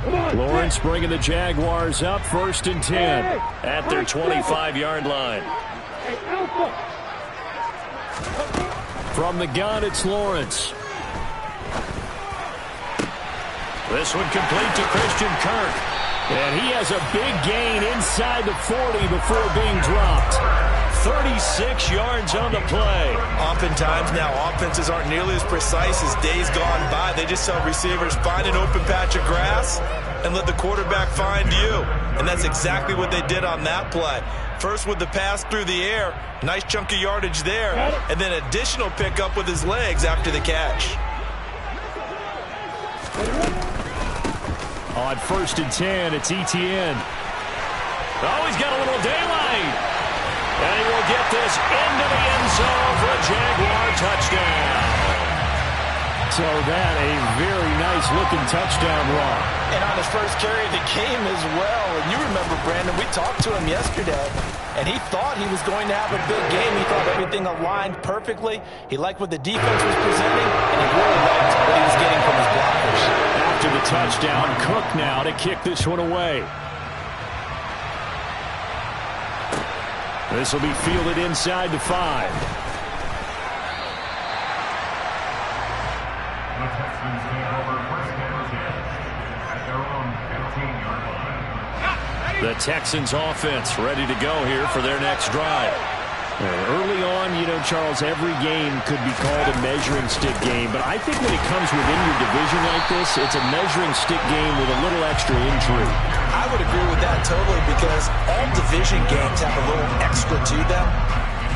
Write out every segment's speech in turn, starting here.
Lawrence bringing the Jaguars up 1st and 10 at their 25-yard line. From the gun, it's Lawrence. This one complete to Christian Kirk. And he has a big gain inside the 40 before being dropped. 36 yards on the play. Oftentimes now, offenses aren't nearly as precise as days gone by. They just tell receivers, find an open patch of grass and let the quarterback find you. And that's exactly what they did on that play. First with the pass through the air, nice chunk of yardage there, and then additional pickup with his legs after the catch. On 1st and 10, it's Etienne. Oh, he's got a little daylight. And he will get this into the end zone for a Jaguar touchdown. So that a very nice-looking touchdown run. And on his first carry of the game as well. And you remember, Brandon, we talked to him yesterday, and he thought he was going to have a big game. He thought everything aligned perfectly. He liked what the defense was presenting, and he really liked what he was getting from his blockers. After the touchdown, Cook now to kick this one away. This will be fielded inside the 5. The Texans offense ready to go here for their next drive. Early on, you know, Charles, every game could be called a measuring stick game, but I think when it comes within your division like this, it's a measuring stick game with a little extra intrigue. I would agree with that totally, because all division games have a little extra to them.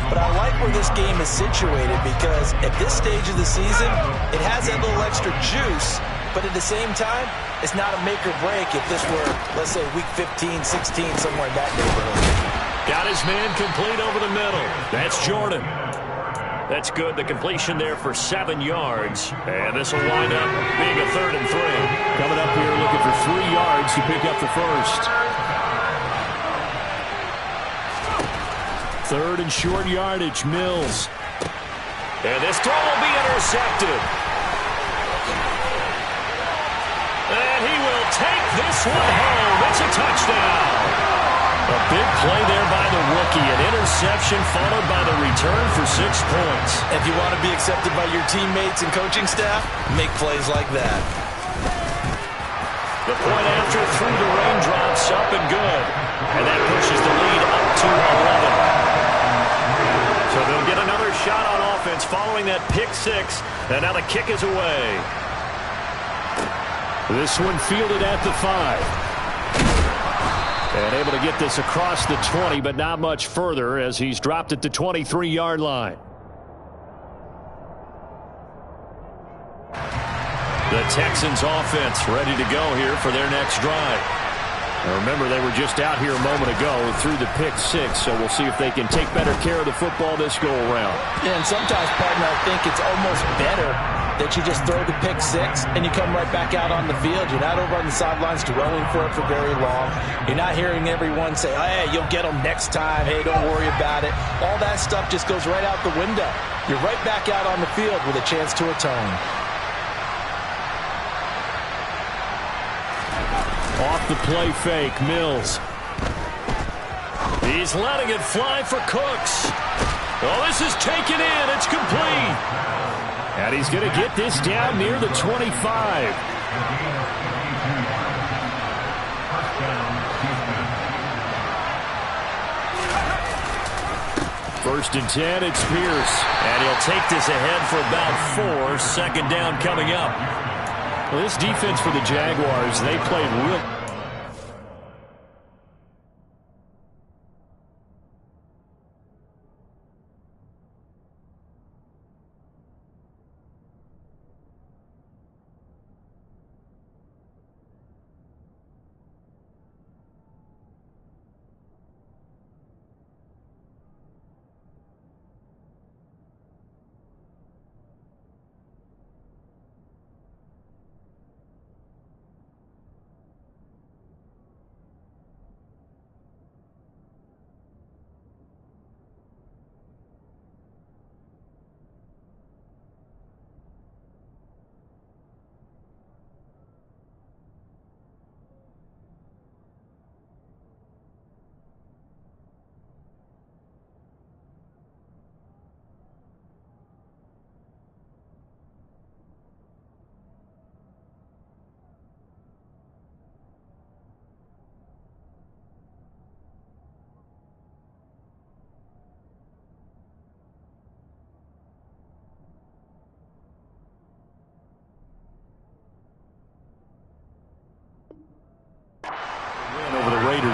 But I like where this game is situated, because at this stage of the season, it has that little extra juice, but at the same time, it's not a make or break if this were, let's say, week 15, 16, somewhere in that neighborhood. Got his man complete over the middle. That's Jordan. That's good. The completion there for 7 yards. And this will wind up being a 3rd and 3. Coming up here looking for 3 yards to pick up the first. 3rd and short yardage, Mills. And this throw will be intercepted. And he will take this one home. It's a touchdown. A big play there by the rookie. An interception followed by the return for 6 points. If you want to be accepted by your teammates and coaching staff, make plays like that. The point after through the raindrops, up and good. And that pushes the lead up to 11. So they'll get another shot on offense following that pick 6. And now the kick is away. This one fielded at the 5. And able to get this across the 20, but not much further as he's dropped at the 23-yard line. The Texans offense ready to go here for their next drive. Now remember, they were just out here a moment ago through the pick 6, so we'll see if they can take better care of the football this go-around. Yeah, and sometimes, partner, I think it's almost better that you just throw the pick 6 and you come right back out on the field. You're not over on the sidelines dwelling for it for very long. You're not hearing everyone say, hey, you'll get them next time. Hey, don't worry about it. All that stuff just goes right out the window. You're right back out on the field with a chance to atone. Off the play fake, Mills. He's letting it fly for Cooks. Oh, this is taken in. It's complete. And he's going to get this down near the 25. First and 10, it's Pierce. And he'll take this ahead for about 4. 2nd down coming up. Well, this defense for the Jaguars, they played real.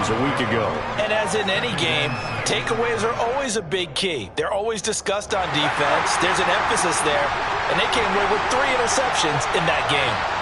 Falcons a week ago. And as in any game, takeaways are always a big key. They're always discussed on defense. There's an emphasis there, and they came away with 3 interceptions in that game.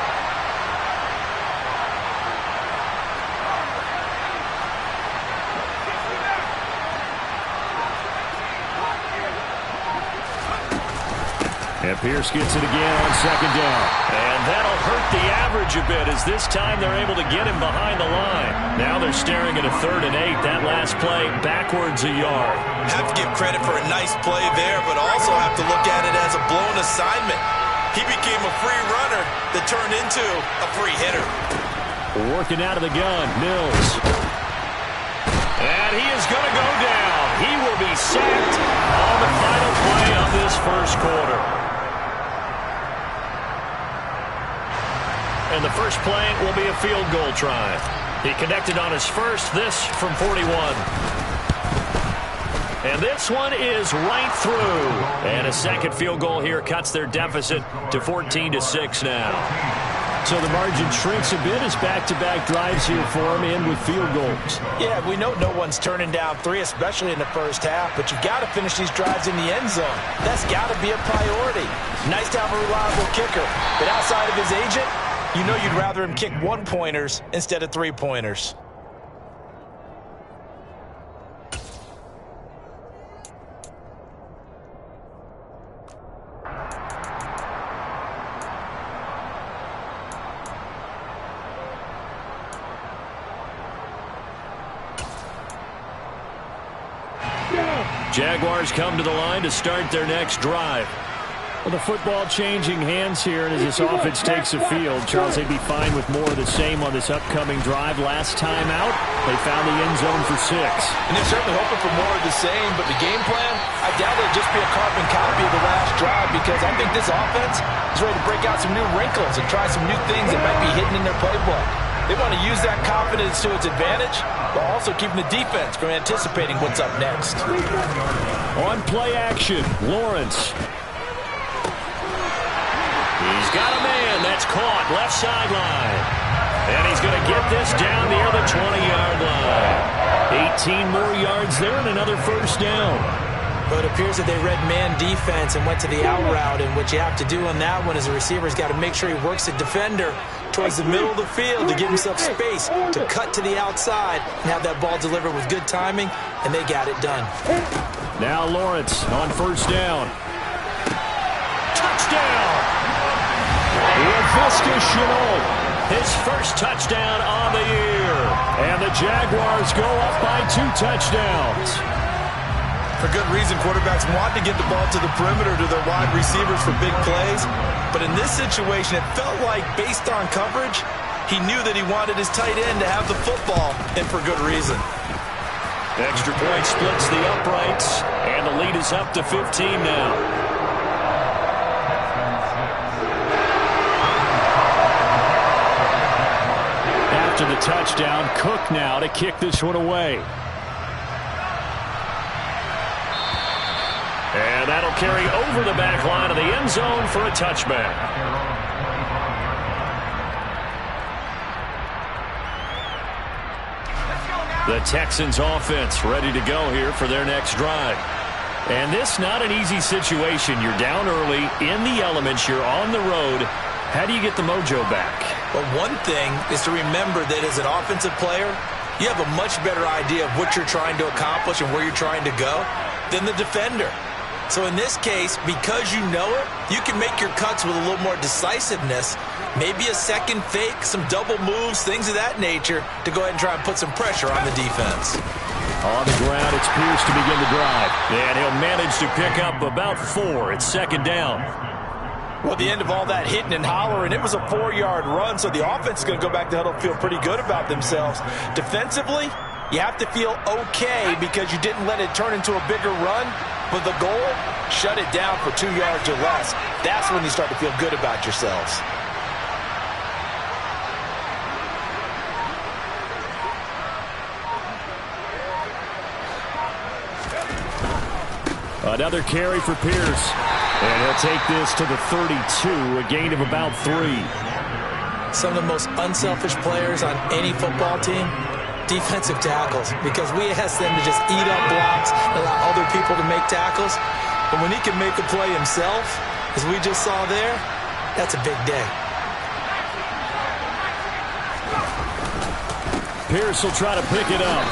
And Pierce gets it again on second down. And that'll hurt the average a bit as this time they're able to get him behind the line. Now they're staring at a 3rd and 8. That last play backwards a yard. Have to give credit for a nice play there, but also have to look at it as a blown assignment. He became a free runner that turned into a free hitter. Working out of the gun, Mills. And he is going to go down. He will be sacked on the final play of this first quarter. And the first play will be a field goal try. He connected on his first, this from 41. And this one is right through. And a second field goal here cuts their deficit to 14-6 now. So the margin shrinks a bit as back-to-back drives here for him in with field goals. Yeah, we know no one's turning down 3, especially in the first half, but you've got to finish these drives in the end zone. That's got to be a priority. Nice to have a reliable kicker, but outside of his agent, you know you'd rather him kick 1-pointers instead of 3-pointers. Jaguars come to the line to start their next drive. Well, the football changing hands here, and as this offense takes the field, Charles, they'd be fine with more of the same on this upcoming drive. Last time out, they found the end zone for 6. And they're certainly hoping for more of the same, but the game plan, I doubt it'll just be a carbon copy of the last drive, because I think this offense is ready to break out some new wrinkles and try some new things that might be hidden in their playbook. They want to use that confidence to its advantage, while also keeping the defense from anticipating what's up next. On play action, Lawrence. He's got a man that's caught left sideline. And he's going to get this down near the 20-yard line. 18 more yards there and another first down. But it appears that they read man defense and went to the out route, and what you have to do on that one is the receiver's got to make sure he works the defender towards the middle of the field to give himself space to cut to the outside and have that ball delivered with good timing, and they got it done. Now Lawrence on first down. Touchdown! Laviska Shenault, his first touchdown on the year. And the Jaguars go up by 2 touchdowns. For good reason, quarterbacks want to get the ball to the perimeter to their wide receivers for big plays. But in this situation, it felt like, based on coverage, he knew that he wanted his tight end to have the football, and for good reason. Extra point splits the uprights, and the lead is up to 15 now. After the touchdown, Cook now to kick this one away. And that'll carry over the back line of the end zone for a touchback. The Texans offense ready to go here for their next drive. And this not an easy situation. You're down early, in the elements, you're on the road. How do you get the mojo back? Well, one thing is to remember that as an offensive player, you have a much better idea of what you're trying to accomplish and where you're trying to go than the defender. So in this case, because you know it, you can make your cuts with a little more decisiveness, maybe a second fake, some double moves, things of that nature, to go ahead and try and put some pressure on the defense. On the ground, it's Pierce to begin the drive. And he'll manage to pick up about 4. It's second down. Well, at the end of all that hitting and hollering, it was a 4-yard run, so the offense is going to go back to huddle, feel pretty good about themselves. Defensively, you have to feel okay because you didn't let it turn into a bigger run, but the goal, shut it down for 2 yards or less. That's when you start to feel good about yourselves. Another carry for Pierce. And he'll take this to the 32, a gain of about 3. Some of the most unselfish players on any football team Defensive tackles, because we ask them to just eat up blocks and allow other people to make tackles. But when he can make a play himself, as we just saw there, that's a big day. Pierce will try to pick it up.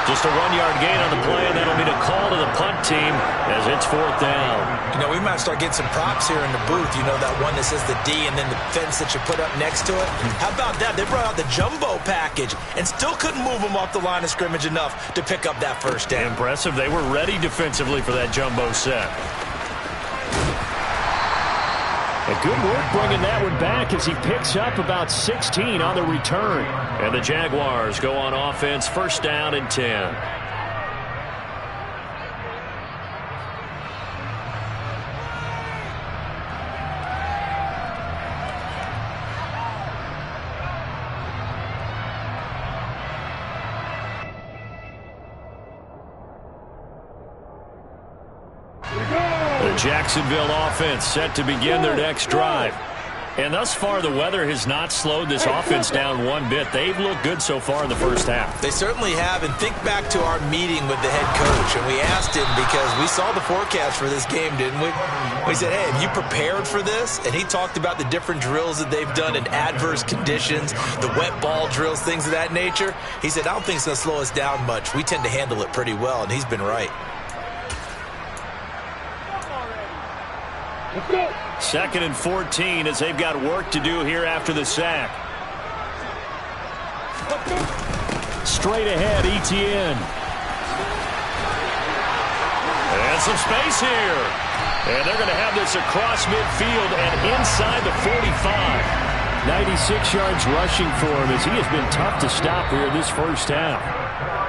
Just a 1-yard gain on the play, and that'll be a call to the punt team as it's 4th down. You know, we might start getting some props here in the booth. You know, that one that says the D and then the fence that you put up next to it. How about that? They brought out the jumbo package and still couldn't move them off the line of scrimmage enough to pick up that first down. Impressive. They were ready defensively for that jumbo set. A good work bringing that one back as he picks up about 16 on the return. And the Jaguars go on offense, 1st down and 10. Jacksonville offense set to begin their next drive. And thus far, the weather has not slowed this offense down one bit. They've looked good so far in the first half. They certainly have. And think back to our meeting with the head coach. And we asked him, because we saw the forecast for this game, didn't we? We said, hey, have you prepared for this? And he talked about the different drills that they've done in adverse conditions, the wet ball drills, things of that nature. He said, I don't think it's going to slow us down much. We tend to handle it pretty well, and he's been right. 2nd and 14 as they've got work to do here after the sack. Straight ahead, Etienne. And some space here. And they're going to have this across midfield and inside the 45. 96 yards rushing for him as he has been tough to stop here this first half.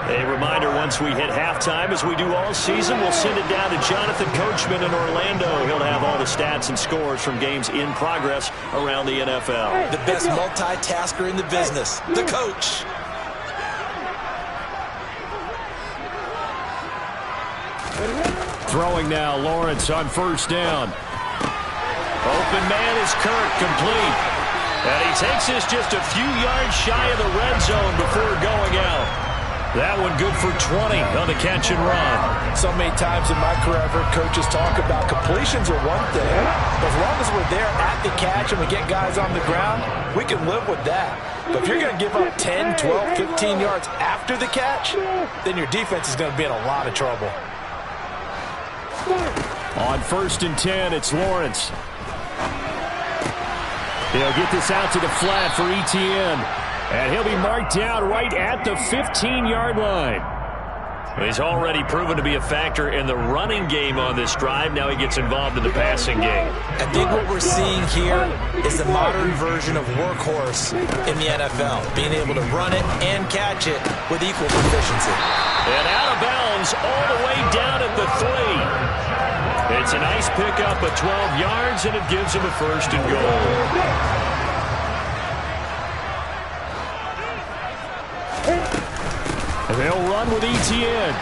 A reminder, once we hit halftime, as we do all season, we'll send it down to Jonathan Coachman in Orlando. He'll have all the stats and scores from games in progress around the NFL. The best multitasker in the business, the coach. Throwing now, Lawrence on 1st down. Open man is Kirk, complete. And he takes this just a few yards shy of the red zone before going out. That one good for 20 on the catch and run. So many times in my career, I've heard coaches talk about completions are one thing. But as long as we're there at the catch and we get guys on the ground, we can live with that. But if you're going to give up 10, 12, 15 yards after the catch, then your defense is going to be in a lot of trouble. On 1st and 10, it's Lawrence. He'll get this out to the flat for Etienne. And he'll be marked down right at the 15-yard line. He's already proven to be a factor in the running game on this drive. Now he gets involved in the passing game. I think what we're seeing here is the modern version of workhorse in the NFL, being able to run it and catch it with equal proficiency. And out of bounds all the way down at the 3. It's a nice pickup of 12 yards, and it gives him a 1st and goal. They'll run with Etienne.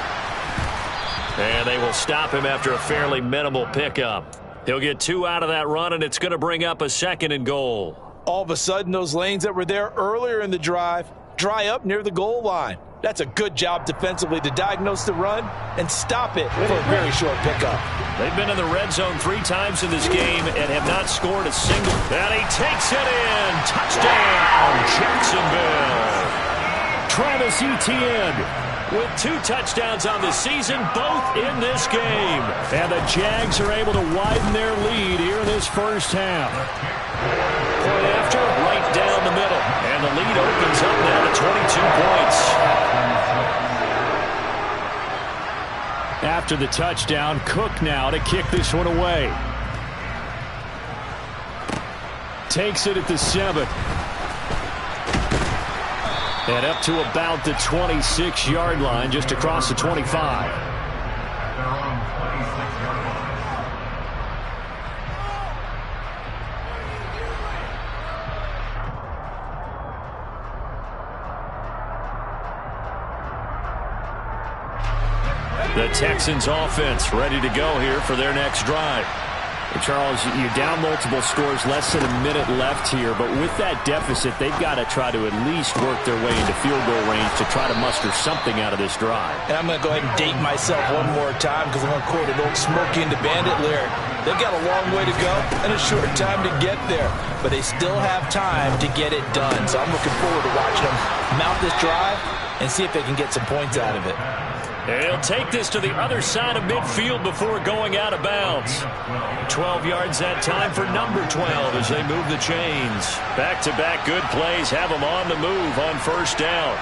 And they will stop him after a fairly minimal pickup. He'll get 2 out of that run, and it's going to bring up a 2nd and goal. All of a sudden, those lanes that were there earlier in the drive dry up near the goal line. That's a good job defensively to diagnose the run and stop it for a very short pickup. They've been in the red zone 3 times in this game and have not scored a single. And he takes it in. Touchdown, Jacksonville. Travis Etienne with 2 touchdowns on the season, both in this game. And the Jags are able to widen their lead here in this first half. Point after, right down the middle. And the lead opens up now to 22 points. After the touchdown, Cook now to kick this one away. Takes it at the 7. And up to about the 26-yard line, just across the 25. The Texans offense ready to go here for their next drive. Charles, you're down multiple scores, less than a minute left here, but with that deficit, they've got to try to at least work their way into field goal range to try to muster something out of this drive. And I'm going to go ahead and date myself one more time because I'm going to quote an old Smokey and the Bandit lyric. They've got a long way to go and a short time to get there, but they still have time to get it done. So I'm looking forward to watching them mount this drive and see if they can get some points out of it. He'll take this to the other side of midfield before going out of bounds. 12 yards that time for number 12 as they move the chains. Back-to-back good plays have them on the move on first down.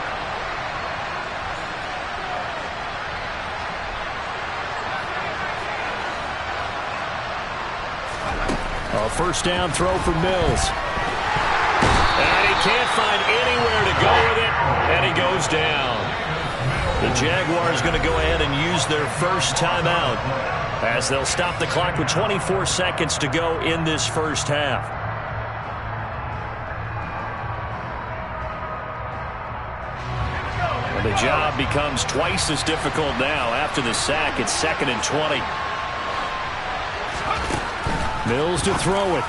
A first down throw for Mills. And he can't find anywhere to go with it, and he goes down. The Jaguars going to go ahead and use their first timeout as they'll stop the clock with 24 seconds to go in this first half. And the job becomes twice as difficult now after the sack. It's 2nd and 20. Mills to throw it.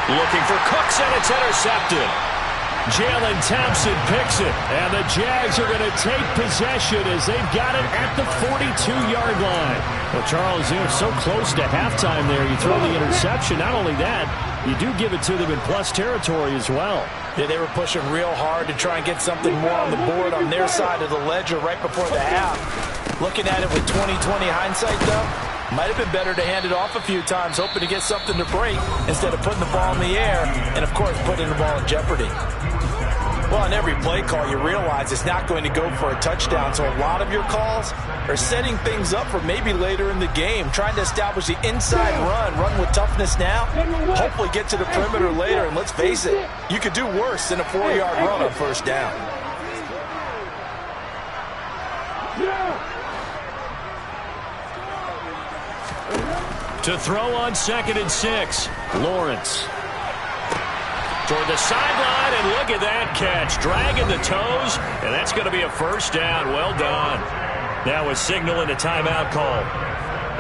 Looking for Cooks, and it's intercepted. Jalen Thompson picks it, and the Jags are going to take possession as they've got it at the 42-yard line. Well, Charles, you're so close to halftime there. You throw the interception. Not only that, you do give it to them in plus territory as well. Yeah, they were pushing real hard to try and get something more on the board on their side of the ledger right before the half. Looking at it with 20/20 hindsight, though, might have been better to hand it off a few times, hoping to get something to break instead of putting the ball in the air and, of course, putting the ball in jeopardy. Well, on every play call, you realize it's not going to go for a touchdown, so a lot of your calls are setting things up for maybe later in the game, trying to establish the inside run with toughness now, hopefully get to the perimeter later, and let's face it, you could do worse than a 4-yard run on first down. To throw on 2nd and 6, Lawrence. Toward the sideline, and look at that catch. Dragging the toes, and that's going to be a first down. Well done. Now a signal and a timeout call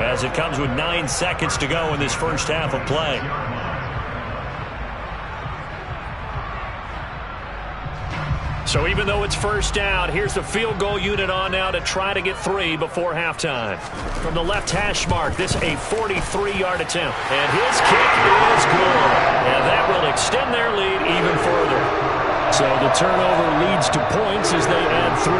as it comes with 9 seconds to go in this first half of play. So even though it's first down, here's the field goal unit on now to try to get 3 before halftime. From the left hash mark, this a 43-yard attempt. And his kick is good. And that will extend their lead even further. So the turnover leads to points as they add 3.